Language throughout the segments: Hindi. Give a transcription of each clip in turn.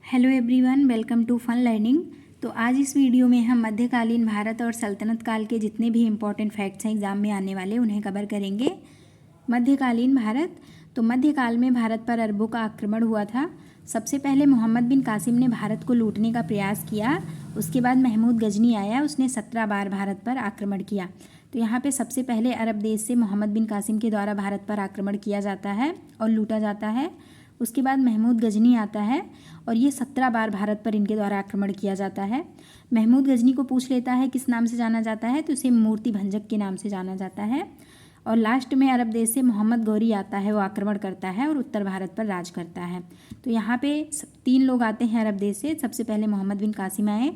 Hello everyone, welcome to fun learning. तो आज इस वीडियो में हम मध्यकालीन भारत और सल्तनत काल के जितने भी इम्पोर्टेंट फैक्ट्स हैं एग्जाम में आने वाले उन्हें कवर करेंगे। मध्यकालीन भारत, तो मध्यकाल में भारत पर अरबों का आक्रमण हुआ था। सबसे पहले मोहम्मद बिन कासिम ने भारत को लूटने का प्रयास किया। उसके बाद महमूद गजनी आया, उसने 17 बार भारत पर आक्रमण किया। तो यहाँ पे सबसे पहले अरब देश से मोहम्मद बिन कासिम के द्वारा भारत पर आक्रमण किया जाता है और लूटा जाता है। उसके बाद महमूद गजनी आता है और ये 17 बार भारत पर इनके द्वारा आक्रमण किया जाता है। महमूद गजनी को पूछ लेता है किस नाम से जाना जाता है, तो इसे मूर्ति भंजक के नाम से जाना जाता है। और लास्ट में अरब देश से मोहम्मद गौरी आता है, वो आक्रमण करता है और उत्तर भारत पर राज करता है। तो यहाँ पे 3 लोग आते हैं अरब देश से। सबसे पहले मोहम्मद बिन कासिम आए,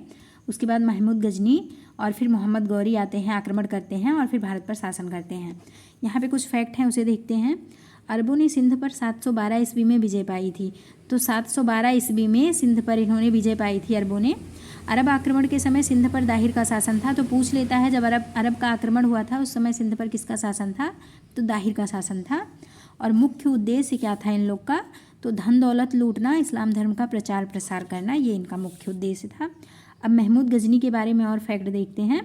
उसके बाद महमूद गजनी और फिर मोहम्मद गौरी आते हैं, आक्रमण करते हैं और फिर भारत पर शासन करते हैं। यहाँ पे कुछ फैक्ट हैं, उसे देखते हैं। अरबों ने सिंध पर 712 ईस्वी में विजय पाई थी। तो 712 ईस्वी में सिंध पर इन्होंने विजय पाई थी अरबों ने। अरब आक्रमण के समय सिंध पर दाहिर का शासन था। तो पूछ लेता है जब अरब का आक्रमण हुआ था उस समय सिंध पर किसका शासन था, तो दाहिर का शासन था। और मुख्य उद्देश्य क्या था इन लोग का, तो धन दौलत लूटना, इस्लाम धर्म का प्रचार प्रसार करना, ये इनका मुख्य उद्देश्य था। अब महमूद गजनी के बारे में और फैक्ट देखते हैं।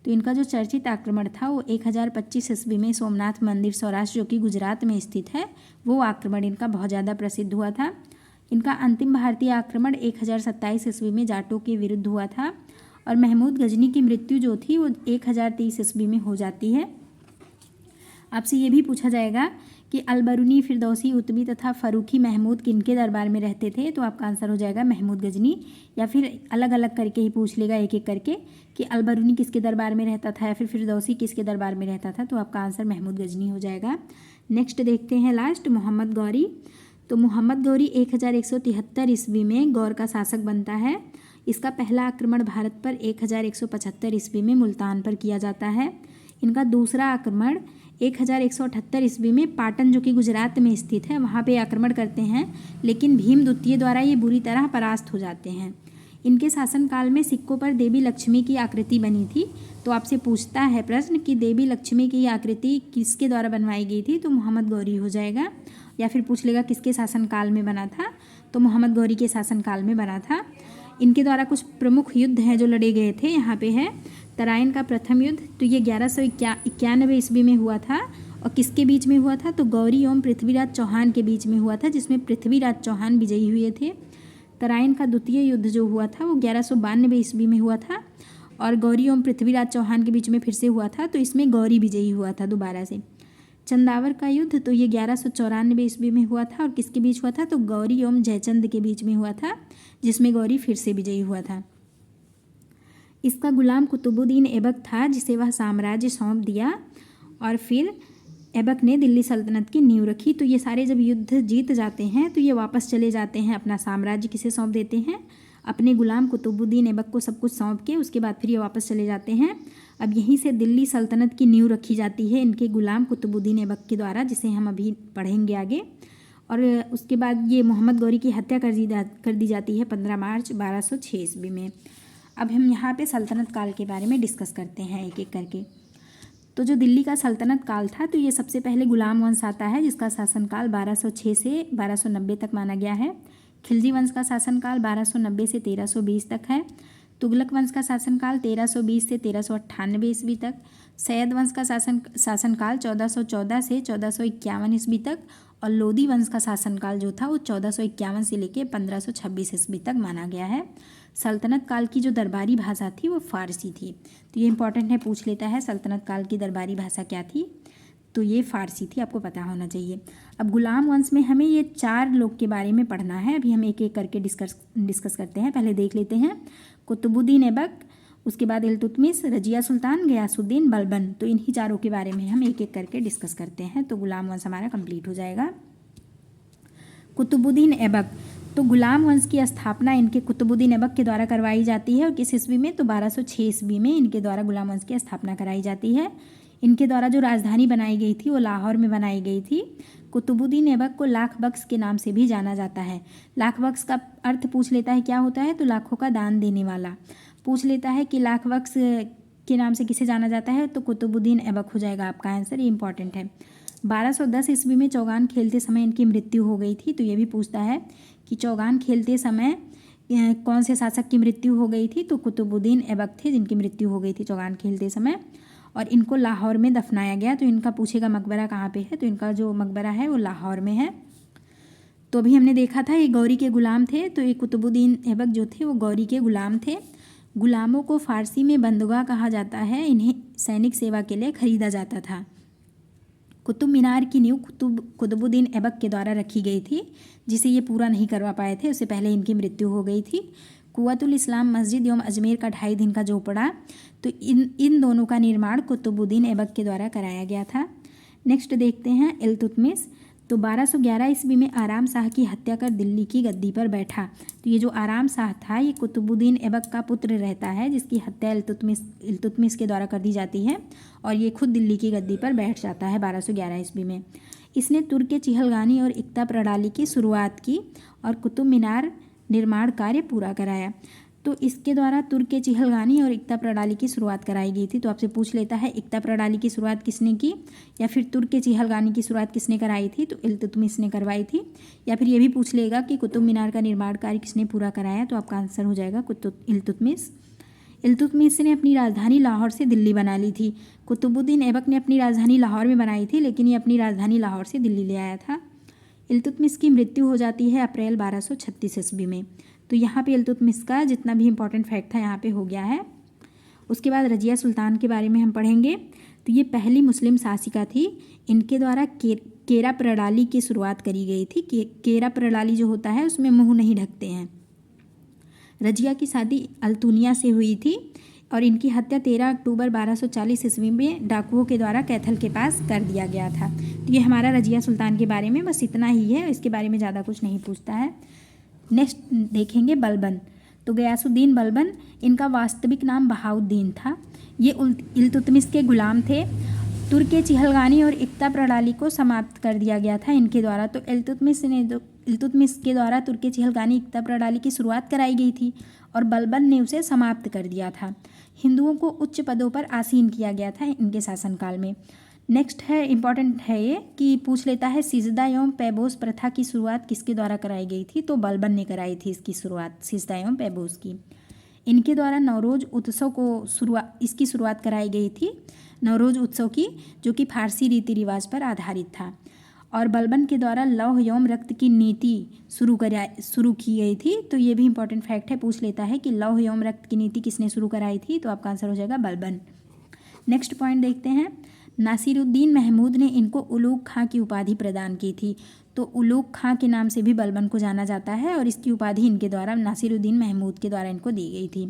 तो इनका जो चर्चित आक्रमण था वो 1025 ईस्वी में सोमनाथ मंदिर सौराष्ट्र जो कि गुजरात में स्थित है, वो आक्रमण इनका बहुत ज़्यादा प्रसिद्ध हुआ था। इनका अंतिम भारतीय आक्रमण 1027 ईस्वी में जाटों के विरुद्ध हुआ था। और महमूद गजनी की मृत्यु जो थी वो 1030 ईस्वी में हो जाती है। आपसे ये भी पूछा जाएगा कि अलबरूनी, फिरदौसी, उतबी तथा फरूखी महमूद किनके दरबार में रहते थे, तो आपका आंसर हो जाएगा महमूद गजनी। या फिर अलग अलग करके ही पूछ लेगा एक एक करके कि अलबरूनी किसके दरबार में रहता था या फिर फिरदौसी किसके दरबार में रहता था, तो आपका आंसर महमूद गजनी हो जाएगा। नेक्स्ट देखते हैं लास्ट, मोहम्मद गौरी। तो मोहम्मद गौरी 1173 ईस्वी में गौर का शासक बनता है। इसका पहला आक्रमण भारत पर 1175 ईस्वी में मुल्तान पर किया जाता है। इनका दूसरा आक्रमण 1178 ईस्वी में पाटन जो कि गुजरात में स्थित है वहाँ पे आक्रमण करते हैं, लेकिन भीम द्वितीय द्वारा ये बुरी तरह परास्त हो जाते हैं। इनके शासनकाल में सिक्कों पर देवी लक्ष्मी की आकृति बनी थी। तो आपसे पूछता है प्रश्न कि देवी लक्ष्मी की आकृति किसके द्वारा बनवाई गई थी, तो मोहम्मद गौरी हो जाएगा। या फिर पूछ लेगा किसके शासनकाल में बना था, तो मोहम्मद गौरी के शासनकाल में बना था। इनके द्वारा कुछ प्रमुख युद्ध हैं जो लड़े गए थे। यहाँ पे है तराइन का प्रथम युद्ध, तो ये 1191 ईस्वी में हुआ था। और किसके बीच में हुआ था, तो गौरी एवं पृथ्वीराज चौहान के बीच में हुआ था, जिसमें पृथ्वीराज चौहान विजयी हुए थे। तराइन का द्वितीय युद्ध जो हुआ था वो 1192 ईस्वी में हुआ था और गौरी एवं पृथ्वीराज चौहान के बीच में फिर से हुआ था, तो इसमें गौरी विजयी हुआ था दोबारा से। चंदावर का युद्ध, तो ये 1194 ईस्वी में हुआ था और किसके बीच हुआ था, तो गौरी एवं जयचंद के बीच में हुआ था, जिसमें गौरी फिर से विजयी हुआ था। इसका गुलाम कुतुबुद्दीन ऐबक था, जिसे वह साम्राज्य सौंप दिया और फिर ऐबक ने दिल्ली सल्तनत की नींव रखी। तो ये सारे जब युद्ध जीत जाते हैं तो ये वापस चले जाते हैं, अपना साम्राज्य किसे सौंप देते हैं, अपने गुलाम कुतुबुद्दीन ऐबक को सब कुछ सौंप के उसके बाद फिर ये वापस चले जाते हैं। अब यहीं से दिल्ली सल्तनत की नींव रखी जाती है इनके गुलाम कुतुबुद्दीन ऐबक के द्वारा, जिसे हम अभी पढ़ेंगे आगे। और उसके बाद ये मोहम्मद गौरी की हत्या कर दी जाती है 15 मार्च 1206 ईस्वी में। अब हम यहाँ पे सल्तनत काल के बारे में डिस्कस करते हैं एक एक करके। तो जो दिल्ली का सल्तनत काल था, तो ये सबसे पहले गुलाम वंश आता है, जिसका शासनकाल 1206 से 1290 तक माना गया है। खिलजी वंश का शासनकाल 1290 से 1320 तक है। तुगलक वंश का शासनकाल 1320 से 1398 ईस्वी तक। सैयद वंश का शासनकाल 1414 से 1451 ईस्वी तक। और लोदी वंश का शासनकाल जो था वो 1451 से लेकर 1526 ईस्वी तक माना गया है। सल्तनत काल की जो दरबारी भाषा थी वो फारसी थी। तो ये इंपॉर्टेंट है, पूछ लेता है सल्तनत काल की दरबारी भाषा क्या थी, तो ये फारसी थी, आपको पता होना चाहिए। अब गुलाम वंश में हमें ये 4 लोग के बारे में पढ़ना है। अभी हम एक एक करके डिस्कस करते हैं। पहले देख लेते हैं कुतुबुद्दीन ऐबक, उसके बाद इल्तुतमिश, रजिया सुल्तान, गयासुद्दीन, बलबन। तो इन्हीं 4 के बारे में हम एक एक करके डिस्कस करते हैं, तो गुलाम वंश हमारा कंप्लीट हो जाएगा। कुतुबुद्दीन ऐबक, तो गुलाम वंश की स्थापना इनके कुतुबुद्दीन ऐबक के द्वारा करवाई जाती है। और किस ईस्वी में, तो 1206 ईस्वी में इनके द्वारा गुलाम वंश की स्थापना कराई जाती है। इनके द्वारा जो राजधानी बनाई गई थी वो लाहौर में बनाई गई थी। कुतुबुद्दीन ऐबक को लाख बख्श के नाम से भी जाना जाता है। लाख बख्श का अर्थ पूछ लेता है क्या होता है, तो लाखों का दान देने वाला। पूछ लेता है कि लाख बख्श के नाम से किसे जाना जाता है, तो कुतुबुद्दीन ऐबक हो जाएगा आपका आंसर, ये इंपॉर्टेंट है। 1210 ईस्वी में चौगान खेलते समय इनकी मृत्यु हो गई थी। तो ये भी पूछता है कि चौगान खेलते समय कौन से शासक की मृत्यु हो गई थी, तो कुतुबुद्दीन ऐबक थे जिनकी मृत्यु हो गई थी चौगान खेलते समय, और इनको लाहौर में दफनाया गया। तो इनका पूछेगा मकबरा कहाँ पे है, तो इनका जो मकबरा है वो लाहौर में है। तो अभी हमने देखा था ये गौरी के गुलाम थे, तो ये कुतुबुद्दीन ऐबक जो थे वो गौरी के गुलाम थे। गुलामों को फ़ारसी में बंदगा कहा जाता है, इन्हें सैनिक सेवा के लिए खरीदा जाता था। कुतुब मीनार की नींव कुतुबुद्दीन ऐबक के द्वारा रखी गई थी, जिसे ये पूरा नहीं करवा पाए थे, उससे पहले इनकी मृत्यु हो गई थी। कुव्वतुल इस्लाम मस्जिद एवं अजमेर का 2.5 दिन का झोपड़ा, तो इन दोनों का निर्माण कुतुबुद्दीन ऐबक के द्वारा कराया गया था। नेक्स्ट देखते हैं इल्तुतमिश। तो 1211 ईस्वी में आराम शाह की हत्या कर दिल्ली की गद्दी पर बैठा। तो ये जो आराम शाह था ये कुतुबुद्दीन ऐबक का पुत्र रहता है, जिसकी हत्या इल्तुतमिश के द्वारा कर दी जाती है, और ये खुद दिल्ली की गद्दी पर बैठ जाता है 1211 ईस्वी में। इसने तुर्क चिहलगानी और इक्ता प्रणाली की शुरुआत की और कुतुब मीनार निर्माण कार्य पूरा कराया। तो इसके द्वारा तुर्क चिहलगानी और इक्ता प्रणाली की शुरुआत कराई गई थी। तो आपसे पूछ लेता है इक्ता प्रणाली की शुरुआत किसने की, या फिर तुर्क चिहलगानी की शुरुआत किसने कराई थी, तो इल्तुतमिश ने करवाई थी। या फिर ये भी पूछ लेगा कि कुतुब मीनार का निर्माण कार्य किसने पूरा कराया, तो आपका आंसर हो जाएगा इल्तुतमिश। इल्तुतमिश ने अपनी राजधानी लाहौर से दिल्ली बना ली थी। कुतुबुद्दीन ऐबक ने अपनी राजधानी लाहौर में बनाई थी, लेकिन ये अपनी राजधानी लाहौर से दिल्ली ले आया था। इल्तुतमिश की मृत्यु हो जाती है अप्रैल 1236 ईस्वी में। तो यहाँ पे इल्तुतमिश का जितना भी इम्पोर्टेंट फैक्ट था यहाँ पे हो गया है। उसके बाद रजिया सुल्तान के बारे में हम पढ़ेंगे। तो ये पहली मुस्लिम शासिका थी, इनके द्वारा केरा प्रणाली की शुरुआत करी गई थी। केरा प्रणाली जो होता है उसमें मुंह नहीं ढकते हैं। रजिया की शादी अल्तुनिया से हुई थी और इनकी हत्या 13 अक्टूबर 1240 ईस्वी में डाकुओं के द्वारा कैथल के पास कर दिया गया था। तो ये हमारा रजिया सुल्तान के बारे में बस इतना ही है, इसके बारे में ज़्यादा कुछ नहीं पूछता है। नेक्स्ट देखेंगे बलबन। तो गयासुद्दीन बलबन, इनका वास्तविक नाम बहाउद्दीन था। ये इल्तुतमिश के गुलाम थे। तुर्क चिहलगानी और इक्ता प्रणाली को समाप्त कर दिया गया था इनके द्वारा। तो इल्तुतमिश के द्वारा तुर्क चिहलगानी इक्ता प्रणाली की शुरुआत कराई गई थी और बलबन ने उसे समाप्त कर दिया था। हिंदुओं को उच्च पदों पर आसीन किया गया था इनके शासनकाल में। नेक्स्ट है इम्पॉर्टेंट है ये कि पूछ लेता है सिजदा एवं पैबोस प्रथा की शुरुआत किसके द्वारा कराई गई थी, तो बलबन ने कराई थी इसकी शुरुआत सिजदा एवं पैबोस की। इनके द्वारा नवरोज उत्सव को इसकी शुरुआत कराई गई थी, नवरोज उत्सव की, जो कि फारसी रीति रिवाज पर आधारित था। और बलबन के द्वारा लौह एवं रक्त की नीति शुरू की गई थी। तो ये भी इम्पॉर्टेंट फैक्ट है, पूछ लेता है कि लौह एवं रक्त की नीति किसने शुरू कराई थी, तो आपका आंसर हो जाएगा बलबन। नेक्स्ट पॉइंट देखते हैं। नासिरुद्दीन महमूद ने इनको उलूग खां की उपाधि प्रदान की थी। तो उलूग खां के नाम से भी बलबन को जाना जाता है और इसकी उपाधि इनके द्वारा नासिरुद्दीन महमूद के द्वारा इनको दी गई थी।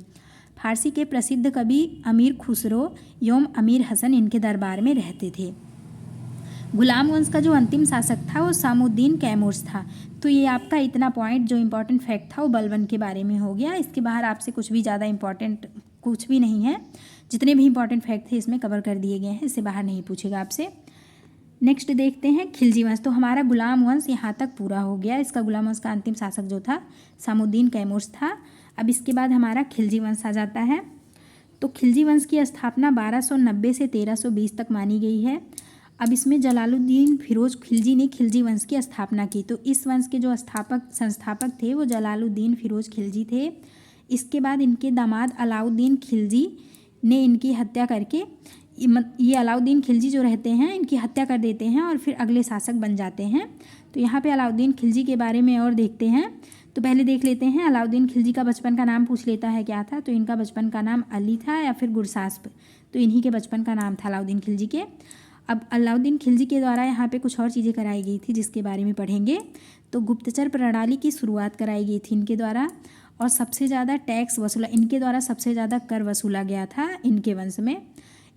फारसी के प्रसिद्ध कवि अमीर खुसरो एवं अमीर हसन इनके दरबार में रहते थे। गुलाम वंश का जो अंतिम शासक था वो सामुद्दीन कैमूर्स था। तो ये आपका इतना पॉइंट जो इम्पोर्टेंट फैक्ट था वो बलबन के बारे में हो गया। इसके बाहर आपसे कुछ भी ज़्यादा इम्पोर्टेंट कुछ भी नहीं है, जितने भी इम्पोर्टेंट फैक्ट थे इसमें कवर कर दिए गए हैं, इससे बाहर नहीं पूछेगा आपसे। नेक्स्ट देखते हैं खिलजी वंश। तो हमारा गुलाम वंश यहाँ तक पूरा हो गया। इसका गुलाम वंश का अंतिम शासक जो था सामुद्दीन कैमूर्स था। अब इसके बाद हमारा खिलजी वंश आ जाता है। तो खिलजी वंश की स्थापना 1290 से 1320 तक मानी गई है। अब इसमें जलालुद्दीन फिरोज खिलजी ने खिलजी वंश की स्थापना की। तो इस वंश के जो संस्थापक थे वो जलालुद्दीन फिरोज खिलजी थे। इसके बाद इनके दामाद अलाउद्दीन खिलजी ने इनकी हत्या करके, ये अलाउद्दीन खिलजी जो रहते हैं इनकी हत्या कर देते हैं और फिर अगले शासक बन जाते हैं। तो यहाँ पे अलाउद्दीन खिलजी के बारे में और देखते हैं। तो पहले देख लेते हैं अलाउद्दीन खिलजी का बचपन का नाम पूछ लेता है क्या था। तो इनका बचपन का नाम अली था या फिर गुरसास्प, तो इन्हीं के बचपन का नाम था अलाउद्दीन खिलजी के। अब अलाउद्दीन खिलजी के द्वारा यहाँ पे कुछ और चीज़ें कराई गई थी जिसके बारे में पढ़ेंगे। तो गुप्तचर प्रणाली की शुरुआत कराई गई थी इनके द्वारा और सबसे ज़्यादा टैक्स वसूला, इनके द्वारा सबसे ज़्यादा कर वसूला गया था इनके वंश में।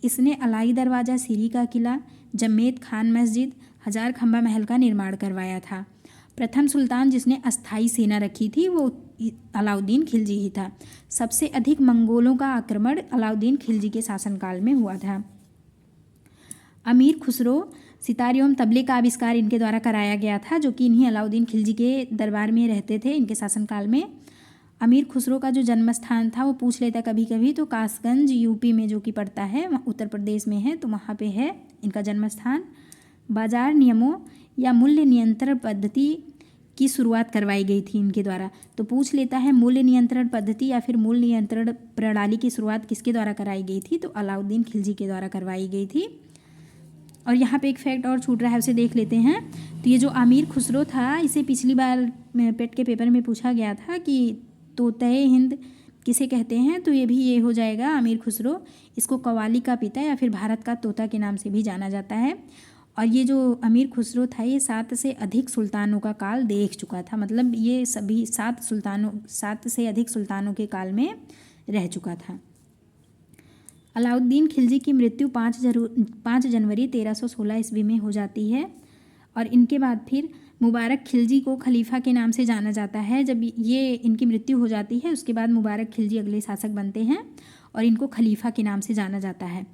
इसने अलाई दरवाज़ा, सीरी का किला, जमेद खान मस्जिद, हजार खंबा महल का निर्माण करवाया था। प्रथम सुल्तान जिसने अस्थाई सेना रखी थी वो अलाउद्दीन खिलजी ही था। सबसे अधिक मंगोलों का आक्रमण अलाउद्दीन खिलजी के शासनकाल में हुआ था। अमीर खुसरो सितार एवं तबले का आविष्कार इनके द्वारा कराया गया था, जो कि इन्हीं अलाउद्दीन खिलजी के दरबार में रहते थे इनके शासनकाल में। अमीर खुसरो का जो जन्म स्थान था वो पूछ लेता कभी कभी, तो कासगंज यूपी में जो कि पड़ता है, उत्तर प्रदेश में है, तो वहाँ पे है इनका जन्म स्थान। बाजार नियमों या मूल्य नियंत्रण पद्धति की शुरुआत करवाई गई थी इनके द्वारा। तो पूछ लेता है मूल्य नियंत्रण पद्धति या फिर मूल्य नियंत्रण प्रणाली की शुरुआत किसके द्वारा कराई गई थी? तो अलाउद्दीन खिलजी के द्वारा करवाई गई थी। और यहाँ पे एक फैक्ट और छूट रहा है, उसे देख लेते हैं। तो ये जो अमीर खुसरो था, इसे पिछली बार पेट के पेपर में पूछा गया था कि तोते हिंद किसे कहते हैं, तो ये भी ये हो जाएगा अमीर खुसरो। इसको कव्वाली का पिता या फिर भारत का तोता के नाम से भी जाना जाता है। और ये जो अमीर खुसरो था, ये 7 से अधिक सुल्तानों का काल देख चुका था, मतलब ये सभी 7 से अधिक सुल्तानों के काल में रह चुका था। अलाउद्दीन खिलजी की मृत्यु 5 जनवरी 1316 ईस्वी में हो जाती है। और इनके बाद फिर मुबारक खिलजी को खलीफा के नाम से जाना जाता है। जब ये इनकी मृत्यु हो जाती है, उसके बाद मुबारक खिलजी अगले शासक बनते हैं और इनको खलीफा के नाम से जाना जाता है।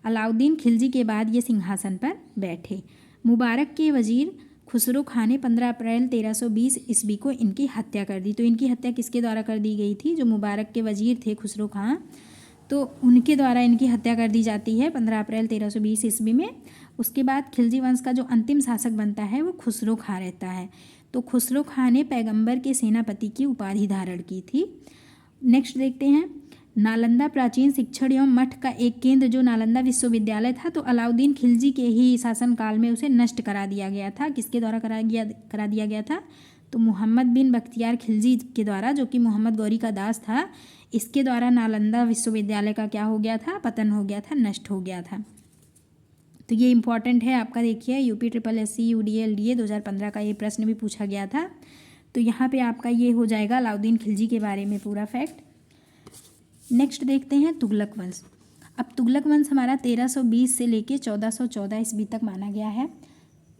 अलाउद्दीन खिलजी के बाद ये सिंहासन पर बैठे। मुबारक के वजीर खुसरो खां ने 15 अप्रैल 1320 ईस्वी को इनकी हत्या कर दी। तो इनकी हत्या किसके द्वारा कर दी गई थी? जो मुबारक के वजीर थे खुसरो खां, तो उनके द्वारा इनकी हत्या कर दी जाती है 15 अप्रैल 1320 ईस्वी में। उसके बाद खिलजी वंश का जो अंतिम शासक बनता है वो खुसरो खां रहता है। तो खुसरो खां ने पैगंबर के सेनापति की उपाधि धारण की थी। नेक्स्ट देखते हैं, नालंदा प्राचीन शिक्षण एवं मठ का एक केंद्र जो नालंदा विश्वविद्यालय था, तो अलाउद्दीन खिलजी के ही शासनकाल में उसे नष्ट करा दिया गया था। किसके द्वारा करा दिया गया था? तो मोहम्मद बिन बख्तियार खिलजी के द्वारा, जो कि मोहम्मद गौरी का दास था, इसके द्वारा नालंदा विश्वविद्यालय का क्या हो गया था? पतन हो गया था, नष्ट हो गया था। तो ये इंपॉर्टेंट है आपका, देखिए यूपी SSC UDA LDA 2015 का ये प्रश्न भी पूछा गया था। तो यहाँ पे आपका ये हो जाएगा अलाउद्दीन खिलजी के बारे में पूरा फैक्ट। नेक्स्ट देखते हैं तुगलक वंश। अब तुगलक वंश हमारा 1320 से लेके 1414 ईस्वी तक माना गया है।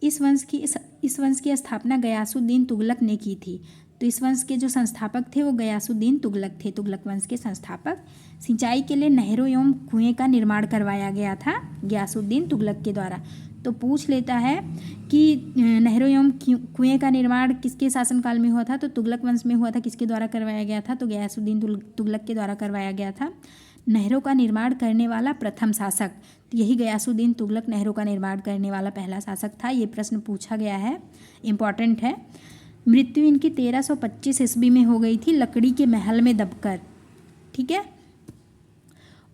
इस वंश की स्थापना गयासुद्दीन तुगलक ने की थी। तो इस वंश के जो संस्थापक थे वो गयासुद्दीन तुगलक थे, तुगलक वंश के संस्थापक। सिंचाई के लिए नहरों एवं कुएं का निर्माण करवाया गया था गयासुद्दीन तुगलक के द्वारा। तो पूछ लेता है कि नहरों एवं कुएं का निर्माण किसके शासनकाल में हुआ था? तो तुगलक वंश में हुआ था। किसके द्वारा करवाया गया था? तो गयासुद्दीन तुगलक के द्वारा करवाया गया था। नहरों का निर्माण करने वाला प्रथम शासक, तो यही गयासुद्दीन तुगलक नहरों का निर्माण करने वाला पहला शासक था। ये प्रश्न पूछा गया है, इम्पॉर्टेंट है। मृत्यु इनकी 1325 ईस्वी में हो गई थी लकड़ी के महल में दबकर, ठीक है।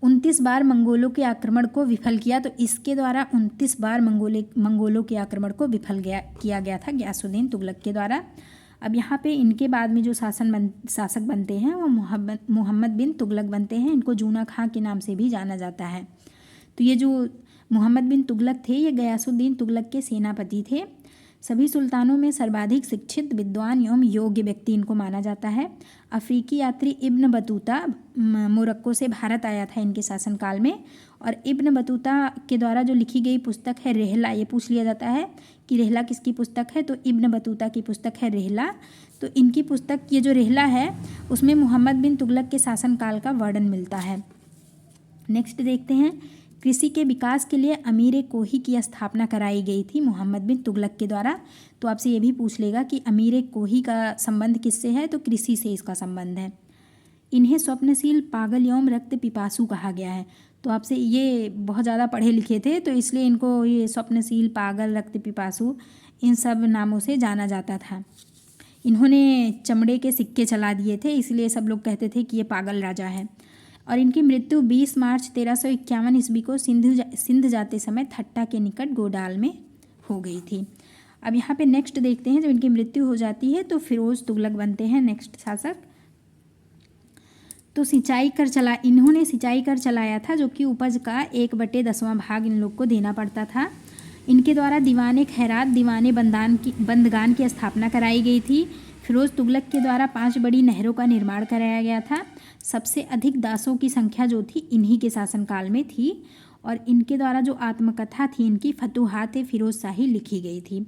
29 बार मंगोलों के आक्रमण को विफल किया। तो इसके द्वारा 29 बार मंगोलों के आक्रमण को विफल किया गया था गयासुद्दीन तुगलक के द्वारा। अब यहाँ पे इनके बाद में जो शासक बनते हैं वो मोहम्मद बिन तुगलक बनते हैं। इनको जूना खां के नाम से भी जाना जाता है। तो ये जो मोहम्मद बिन तुगलक थे, ये गयासुद्दीन तुगलक के सेनापति थे। सभी सुल्तानों में सर्वाधिक शिक्षित, विद्वान एवं योग्य व्यक्ति इनको माना जाता है। अफ्रीकी यात्री इब्न बतूता मोरक्को से भारत आया था इनके शासनकाल में। और इब्न बतूता के द्वारा जो लिखी गई पुस्तक है रेहला, ये पूछ लिया जाता है कि रेहला किसकी पुस्तक है? तो इब्न बतूता की पुस्तक है रेहला। तो इनकी पुस्तक, ये जो रेहला है, उसमें मोहम्मद बिन तुगलक के शासनकाल का वर्णन मिलता है। नेक्स्ट देखते हैं, कृषि के विकास के लिए अमीर कोही की स्थापना कराई गई थी मोहम्मद बिन तुगलक के द्वारा। तो आपसे ये भी पूछ लेगा कि अमीर कोही का संबंध किससे है? तो कृषि से इसका संबंध है। इन्हें स्वप्नशील, पागल एवं रक्त पिपासु कहा गया है। तो आपसे ये बहुत ज़्यादा पढ़े लिखे थे, तो इसलिए इनको ये स्वप्नशील, पागल, रक्त पिपासु इन सब नामों से जाना जाता था। इन्होंने चमड़े के सिक्के चला दिए थे, इसलिए सब लोग कहते थे कि ये पागल राजा है। और इनकी मृत्यु 20 मार्च 1351 ईस्वी को सिंध जाते समय थट्टा के निकट गोडाल में हो गई थी। अब यहाँ पे नेक्स्ट देखते हैं, जब इनकी मृत्यु हो जाती है तो फिरोज तुगलक बनते हैं नेक्स्ट शासक। तो इन्होंने सिंचाई कर चलाया था, जो कि उपज का 1/10वां भाग इन लोग को देना पड़ता था। इनके द्वारा दीवाने खैरात, दीवाने बंदगान की स्थापना कराई गई थी। फिरोज तुगलक के द्वारा 5 बड़ी नहरों का निर्माण कराया गया था। सबसे अधिक दासों की संख्या जो थी इन्हीं के शासनकाल में थी। और इनके द्वारा जो आत्मकथा थी इनकी फतुहात फिरोज शाही लिखी गई थी।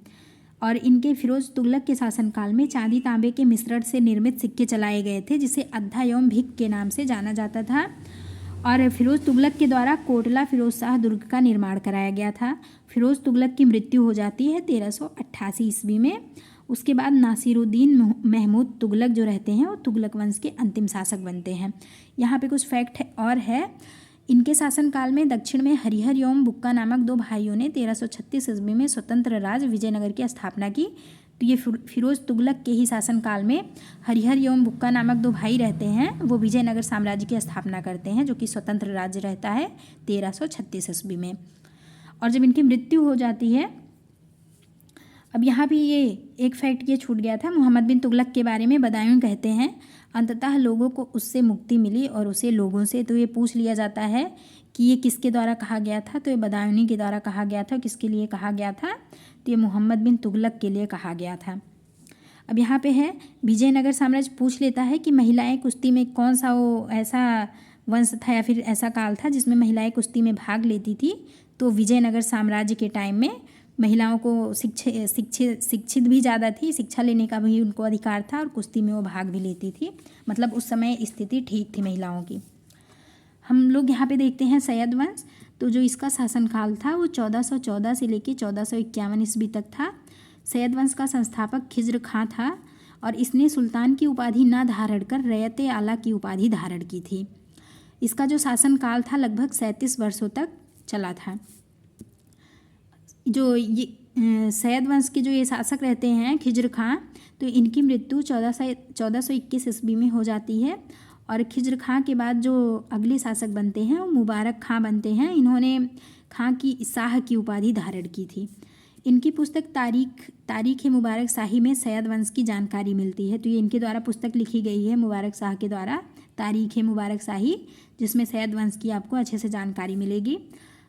और इनके फिरोज तुगलक के शासनकाल में चांदी तांबे के मिश्रण से निर्मित सिक्के चलाए गए थे, जिसे अद्धा एवं भिक के नाम से जाना जाता था। और फिरोज तुगलक के द्वारा कोटला फिरोज शाह दुर्ग का निर्माण कराया गया था। फिरोज तुगलक की मृत्यु हो जाती है 1388 ईस्वी में। उसके बाद नासिरुद्दीन महमूद तुगलक जो रहते हैं वो तुगलक वंश के अंतिम शासक बनते हैं। यहाँ पे कुछ फैक्ट और है। इनके शासनकाल में दक्षिण में हरिहर एवं बुक्का नामक 2 भाइयों ने 1336 ईस्वी में स्वतंत्र राज्य विजयनगर की स्थापना की। तो ये फिरोज तुगलक के ही शासनकाल में हरिहर एवं बुक्का नामक 2 भाई रहते हैं, वो विजयनगर साम्राज्य की स्थापना करते हैं, जो कि स्वतंत्र राज्य रहता है 1336 ईस्वी में। और जब इनकी मृत्यु हो जाती है, अब यहाँ भी ये एक फैक्ट ये छूट गया था, मोहम्मद बिन तुगलक के बारे में बदायूं कहते हैं अंततः लोगों को उससे मुक्ति मिली और उसे लोगों से, तो ये पूछ लिया जाता है कि ये किसके द्वारा कहा गया था, तो ये बदायूनी के द्वारा कहा गया था। किसके लिए कहा गया था, तो ये मोहम्मद बिन तुगलक के लिए कहा गया था। अब यहाँ पे है विजयनगर साम्राज्य पूछ लेता है कि महिलाएं कुश्ती में कौन सा वो ऐसा वंश था या फिर ऐसा काल था जिसमें महिलाएं कुश्ती में भाग लेती थी। तो विजयनगर साम्राज्य के टाइम में महिलाओं को शिक्षित भी ज़्यादा थी, शिक्षा लेने का भी उनको अधिकार था और कुश्ती में वो भाग भी लेती थी। मतलब उस समय स्थिति ठीक थी महिलाओं की। हम लोग यहाँ पे देखते हैं सैयद वंश। तो जो इसका शासनकाल था वो 1414 से लेकर 1451 ईस्वी तक था। सैयद वंश का संस्थापक खिज्र खां था और इसने सुल्तान की उपाधि न धारण कर रैयत आला की उपाधि धारण की थी। इसका जो शासनकाल था लगभग 37 वर्षों तक चला था। जो ये सैयद वंश के जो ये शासक रहते हैं खिज्र खां, तो इनकी मृत्यु 1421 ईस्वी में हो जाती है। और खिज्र खां के बाद जो अगले शासक बनते हैं वो मुबारक खां बनते हैं। इन्होंने खां की शाह की उपाधि धारण की थी। इनकी पुस्तक तारीख मुबारक शाही में सैयद वंश की जानकारी मिलती है। तो ये इनके द्वारा पुस्तक लिखी गई है मुबारक शाह के द्वारा, तारीख मुबारक शाही, जिसमें सैयद वंश की आपको अच्छे से जानकारी मिलेगी।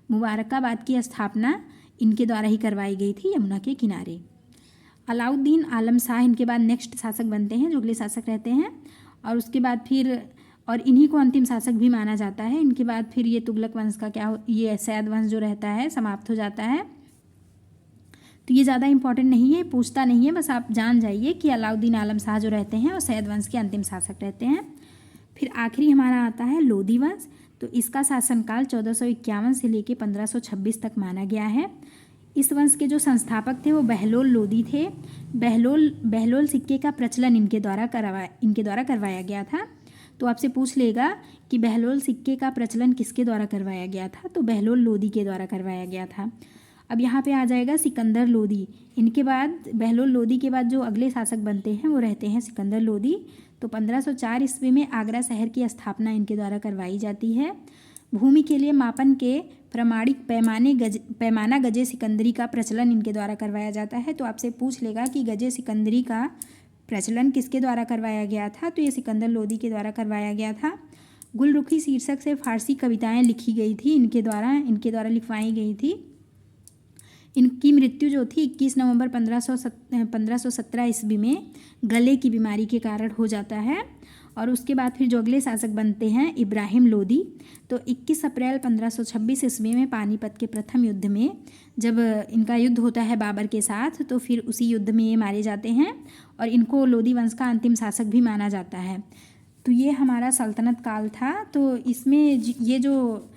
मुबारकाबाद की स्थापना इनके द्वारा ही करवाई गई थी यमुना के किनारे। अलाउद्दीन आलम शाह इनके बाद नेक्स्ट शासक बनते हैं, जो अगले शासक रहते हैं। और उसके बाद फिर और इन्हीं को अंतिम शासक भी माना जाता है। इनके बाद फिर ये तुगलक वंश का ये सैयद वंश जो रहता है समाप्त हो जाता है। तो ये ज़्यादा इंपॉर्टेंट नहीं है, पूछता नहीं है, बस आप जान जाइए कि अलाउद्दीन आलम शाह जो रहते हैं वो सैयद वंश के अंतिम शासक रहते हैं। फिर आखिरी हमारा आता है लोधी वंश। तो इसका शासनकाल 1451 से लेकर 1526 तक माना गया है। इस वंश के जो संस्थापक थे वो बहलोल लोधी थे। बहलोल सिक्के का प्रचलन इनके द्वारा करवाया गया था। तो आपसे पूछ लेगा कि बहलोल सिक्के का प्रचलन किसके द्वारा करवाया गया था, तो बहलोल लोधी के द्वारा करवाया गया था। अब यहाँ पे आ जाएगा सिकंदर लोधी। इनके बाद बहलोल लोधी के बाद जो अगले शासक बनते हैं वो रहते हैं सिकंदर लोधी। तो 1504 ईस्वी में आगरा शहर की स्थापना इनके द्वारा करवाई जाती है। भूमि के लिए मापन के प्रमाणिक पैमाना गजे सिकंदरी का प्रचलन इनके द्वारा करवाया जाता है। तो आपसे पूछ लेगा कि गजे सिकंदरी का प्रचलन किसके द्वारा करवाया गया था, तो ये सिकंदर लोधी के द्वारा करवाया गया था। गुलरुखी शीर्षक से फारसी कविताएं लिखी गई थी इनके द्वारा लिखवाई गई थी। इनकी मृत्यु जो थी 21 नवंबर 1517 ईस्वी में गले की बीमारी के कारण हो जाता है। और उसके बाद फिर जो अगले शासक बनते हैं इब्राहिम लोदी। तो 21 अप्रैल 1526 ईस्वी में पानीपत के प्रथम युद्ध में जब इनका युद्ध होता है बाबर के साथ, तो फिर उसी युद्ध में ये मारे जाते हैं और इनको लोदी वंश का अंतिम शासक भी माना जाता है। तो ये हमारा सल्तनत काल था। तो इसमें ये जो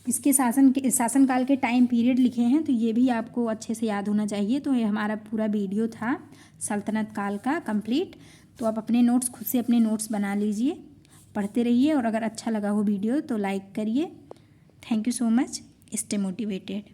इसके शासनकाल के टाइम पीरियड लिखे हैं तो ये भी आपको अच्छे से याद होना चाहिए। तो ये हमारा पूरा वीडियो था सल्तनत काल का कंप्लीट। तो आप अपने नोट्स खुद से अपने नोट्स बना लीजिए, पढ़ते रहिए और अगर अच्छा लगा हो वीडियो तो लाइक करिए। Thank you so much. Stay motivated.